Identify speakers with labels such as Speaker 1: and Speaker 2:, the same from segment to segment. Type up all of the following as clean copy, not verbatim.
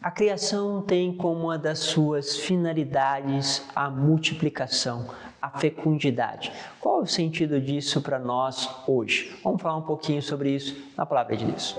Speaker 1: A criação tem como uma das suas finalidades a multiplicação, a fecundidade. Qual é o sentido disso para nós hoje? Vamos falar um pouquinho sobre isso na Palavra de Deus.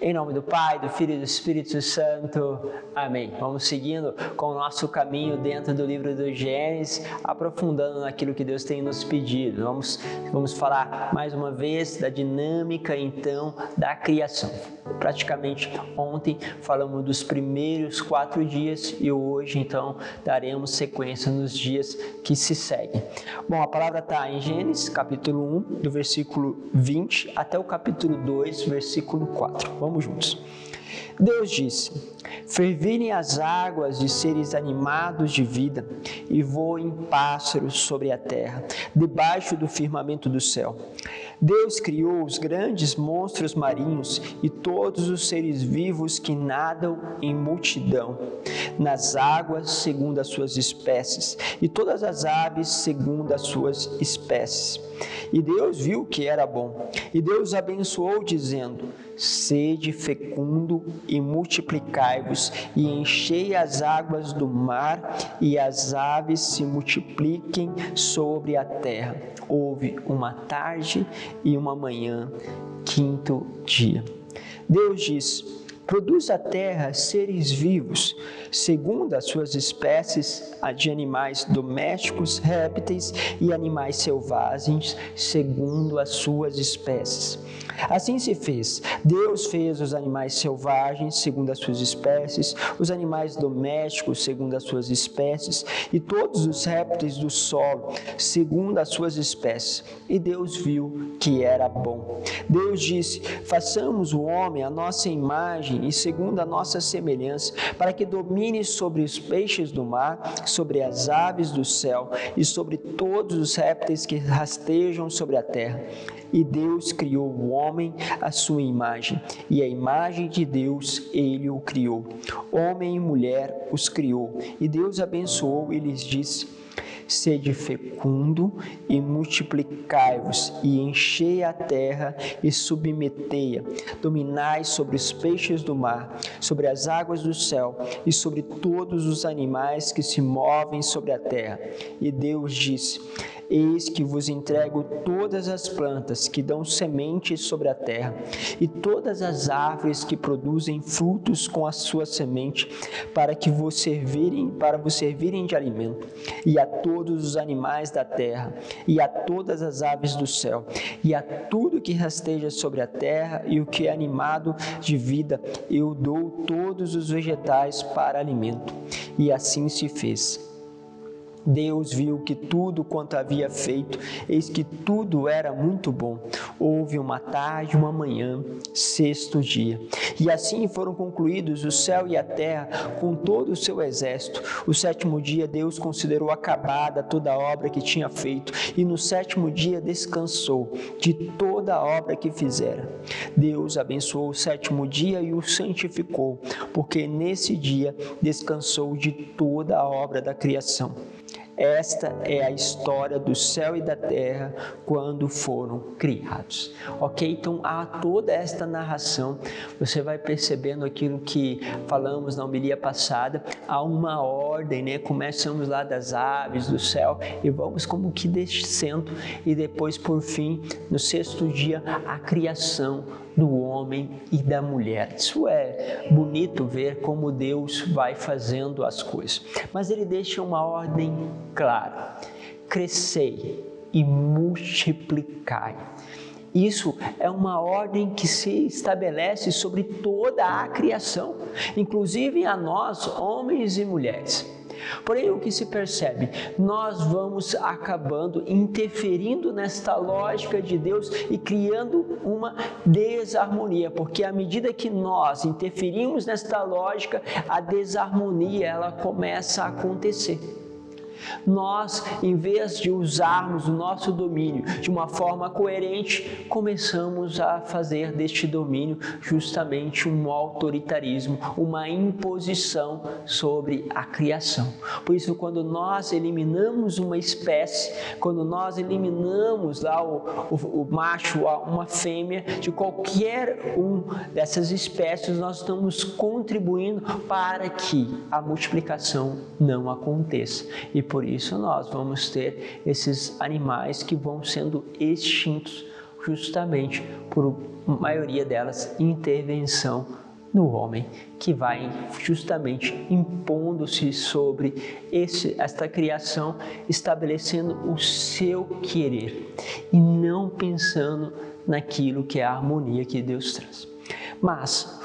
Speaker 1: Em nome do Pai, do Filho e do Espírito Santo. Amém. Vamos seguindo com o nosso caminho dentro do livro do Gênesis, aprofundando naquilo que Deus tem nos pedido. Vamos falar mais uma vez da dinâmica, então, da criação. Praticamente ontem falamos dos primeiros 4 dias e hoje, então, daremos sequência nos dias que se seguem. Bom, a palavra está em Gênesis, capítulo 1, do versículo 20 até o capítulo 2, versículo 4. Vamos juntos. Deus disse: fervilhem as águas de seres animados de vida e voem pássaros sobre a terra, debaixo do firmamento do céu. Deus criou os grandes monstros marinhos e todos os seres vivos que nadam em multidão nas águas segundo as suas espécies, e todas as aves segundo as suas espécies. E Deus viu que era bom, e Deus abençoou, dizendo: sede fecundo e multiplicai-vos, e enchei as águas do mar, e as aves se multipliquem sobre a terra. Houve uma tarde e uma manhã, 5º dia. Deus diz: produz a terra seres vivos, segundo as suas espécies, a de animais domésticos, répteis e animais selvagens, segundo as suas espécies. Assim se fez. Deus fez os animais selvagens, segundo as suas espécies, os animais domésticos, segundo as suas espécies, e todos os répteis do solo, segundo as suas espécies. E Deus viu que era bom. Deus disse: façamos o homem à nossa imagem e segundo a nossa semelhança, para que domine sobre os peixes do mar, sobre as aves do céu e sobre todos os répteis que rastejam sobre a terra. E Deus criou o homem à sua imagem, e a imagem de Deus ele o criou. Homem e mulher os criou. E Deus abençoou e lhes disse: sede fecundo e multiplicai-vos, e enchei a terra e submetei-a. Dominai sobre os peixes do mar, sobre as águas do céu e sobre todos os animais que se movem sobre a terra. E Deus disse: eis que vos entrego todas as plantas que dão sementes sobre a terra, e todas as árvores que produzem frutos com a sua semente, para vos servirem de alimento, e a todos os animais da terra, e a todas as aves do céu, e a tudo que rasteja sobre a terra, e o que é animado de vida, eu dou todos os vegetais para alimento. E assim se fez. Deus viu que tudo quanto havia feito, eis que tudo era muito bom. Houve uma tarde e uma manhã, 6º dia. E assim foram concluídos o céu e a terra com todo o seu exército. O 7º dia Deus considerou acabada toda a obra que tinha feito, e no 7º dia descansou de toda a obra que fizera. Deus abençoou o 7º dia e o santificou, porque nesse dia descansou de toda a obra da criação. Esta é a história do céu e da terra quando foram criados. Ok? Então, há toda esta narração, você vai percebendo aquilo que falamos na homilia passada, há uma ordem, né? Começamos lá das aves do céu e vamos como que descendo, e depois, por fim, no 6º dia, a criação do homem e da mulher. Isso é bonito ver como Deus vai fazendo as coisas. Mas ele deixa uma ordem clara: crescei e multiplicai. Isso é uma ordem que se estabelece sobre toda a criação, inclusive a nós, homens e mulheres. Porém, o que se percebe? Nós vamos acabando interferindo nesta lógica de Deus e criando uma desarmonia, porque à medida que nós interferimos nesta lógica, a desarmonia ela começa a acontecer. Nós, em vez de usarmos o nosso domínio de uma forma coerente, começamos a fazer deste domínio justamente um autoritarismo, uma imposição sobre a criação. Por isso, quando nós eliminamos uma espécie, quando nós eliminamos lá o macho, uma fêmea de qualquer dessas espécies, nós estamos contribuindo para que a multiplicação não aconteça. E por isso nós vamos ter esses animais que vão sendo extintos justamente por maioria delas intervenção no homem, que vai justamente impondo-se sobre esta criação, estabelecendo o seu querer e não pensando naquilo que é a harmonia que Deus traz. Mas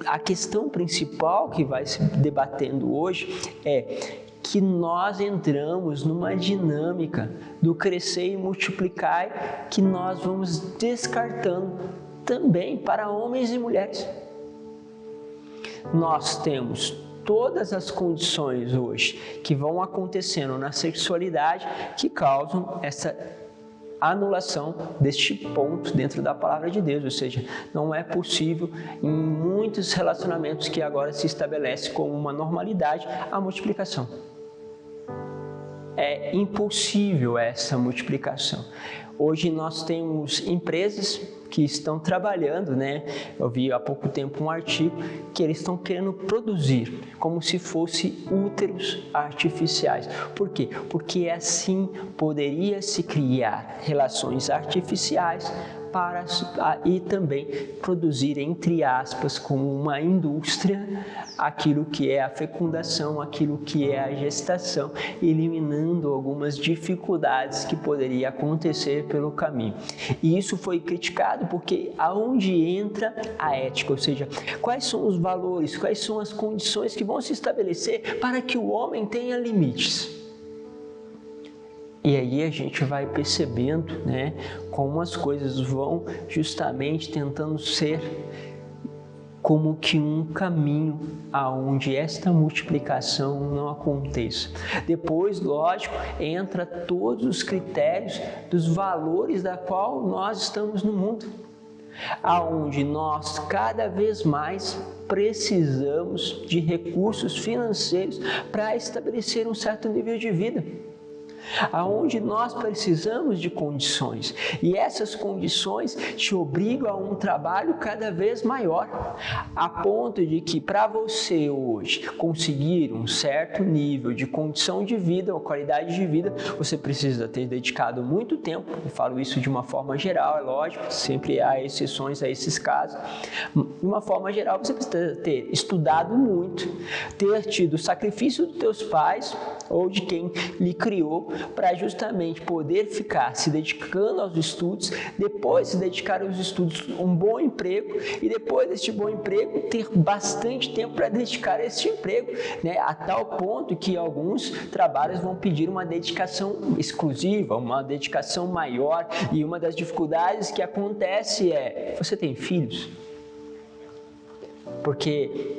Speaker 1: a questão principal que vai se debatendo hoje é que nós entramos numa dinâmica do crescer e multiplicar que nós vamos descartando também para homens e mulheres. Nós temos todas as condições hoje que vão acontecendo na sexualidade que causam essa anulação deste ponto dentro da palavra de Deus, ou seja, não é possível em muitos relacionamentos que agora se estabelece como uma normalidade a multiplicação. É impossível essa multiplicação. Hoje nós temos empresas que estão trabalhando, Eu vi há pouco tempo um artigo que eles estão querendo produzir como se fosse úteros artificiais. Por quê? Porque assim poderia se criar relações artificiais e também produzir, entre aspas, como uma indústria, aquilo que é a fecundação, aquilo que é a gestação, eliminando algumas dificuldades que poderia acontecer pelo caminho. E isso foi criticado porque aonde entra a ética, ou seja, quais são os valores, quais são as condições que vão se estabelecer para que o homem tenha limites. E aí a gente vai percebendo, como as coisas vão justamente tentando ser como que um caminho aonde esta multiplicação não aconteça. Depois, lógico, entra todos os critérios dos valores da qual nós estamos no mundo, aonde nós cada vez mais precisamos de recursos financeiros para estabelecer um certo nível de vida, aonde nós precisamos de condições, e essas condições te obrigam a um trabalho cada vez maior, a ponto de que para você hoje conseguir um certo nível de condição de vida, ou qualidade de vida, você precisa ter dedicado muito tempo. Eu falo isso de uma forma geral, é lógico, sempre há exceções a esses casos. De uma forma geral, você precisa ter estudado muito, ter tido o sacrifício dos teus pais ou de quem lhe criou, para justamente poder ficar se dedicando aos estudos, depois se dedicar aos estudos, um bom emprego, e depois deste bom emprego ter bastante tempo para dedicar a este emprego, a tal ponto que alguns trabalhos vão pedir uma dedicação exclusiva, uma dedicação maior. E uma das dificuldades que acontece é: você tem filhos? Porque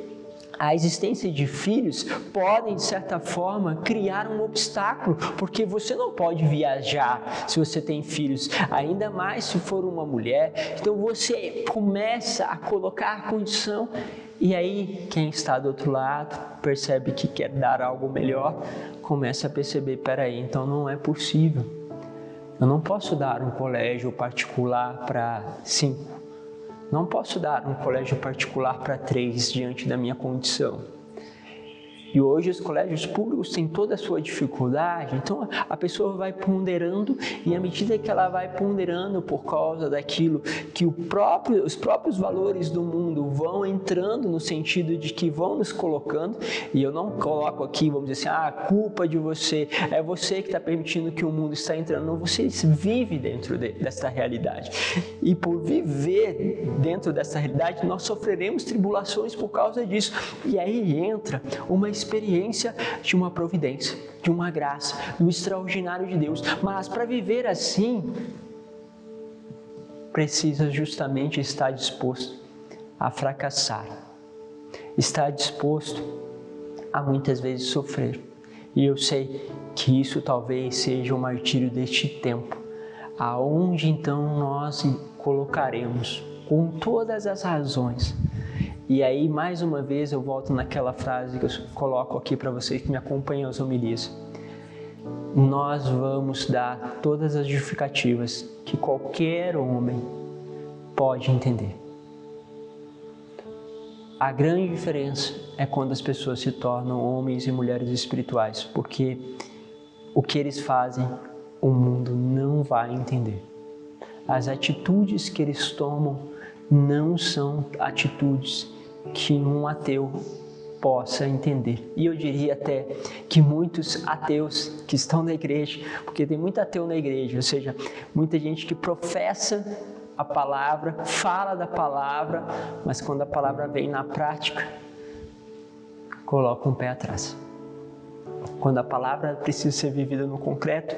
Speaker 1: a existência de filhos podem, de certa forma, criar um obstáculo, porque você não pode viajar se você tem filhos, ainda mais se for uma mulher. Então você começa a colocar a condição, e aí quem está do outro lado percebe que quer dar algo melhor, começa a perceber: peraí, então não é possível. Eu não posso dar um colégio particular para 5. Não posso dar um colégio particular para 3 diante da minha condição. E hoje os colégios públicos têm toda a sua dificuldade, então a pessoa vai ponderando, e à medida que ela vai ponderando por causa daquilo que os próprios valores do mundo vão entrando no sentido de que vão nos colocando, e eu não coloco aqui, vamos dizer assim, a culpa de você, é você que está permitindo que o mundo está entrando, não, você vive dentro dessa realidade, e por viver dentro dessa realidade, nós sofreremos tribulações por causa disso, e aí entra uma experiência de uma providência, de uma graça, do extraordinário de Deus. Mas para viver assim, precisa justamente estar disposto a fracassar, estar disposto a muitas vezes sofrer. E eu sei que isso talvez seja o martírio deste tempo, aonde então nós colocaremos com todas as razões. E aí, mais uma vez, eu volto naquela frase que eu coloco aqui para vocês que me acompanham as homilias. Nós vamos dar todas as justificativas que qualquer homem pode entender. A grande diferença é quando as pessoas se tornam homens e mulheres espirituais, porque o que eles fazem, o mundo não vai entender. As atitudes que eles tomam não são atitudes que um ateu possa entender. E eu diria até que muitos ateus que estão na igreja, porque tem muito ateu na igreja, ou seja, muita gente que professa a palavra, fala da palavra, mas quando a palavra vem na prática, coloca um pé atrás. Quando a palavra precisa ser vivida no concreto,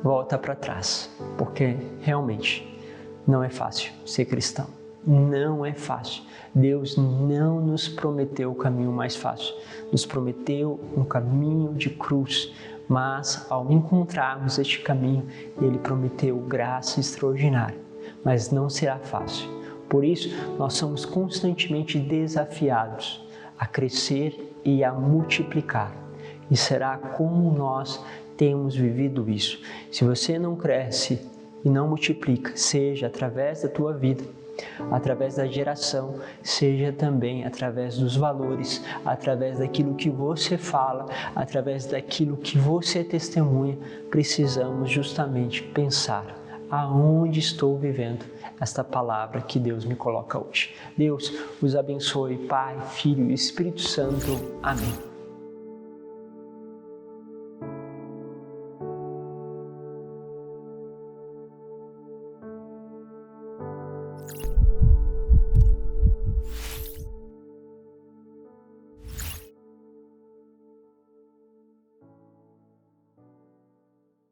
Speaker 1: volta para trás, porque realmente não é fácil ser cristão. Não é fácil. Deus não nos prometeu o caminho mais fácil. Nos prometeu um caminho de cruz. Mas ao encontrarmos este caminho, Ele prometeu graça extraordinária. Mas não será fácil. Por isso, nós somos constantemente desafiados a crescer e a multiplicar. E será como nós temos vivido isso. Se você não cresce e não multiplica, seja através da tua vida, através da geração, seja também através dos valores, através daquilo que você fala, através daquilo que você testemunha, precisamos justamente pensar aonde estou vivendo esta palavra que Deus me coloca hoje. Deus os abençoe, Pai, Filho e Espírito Santo. Amém.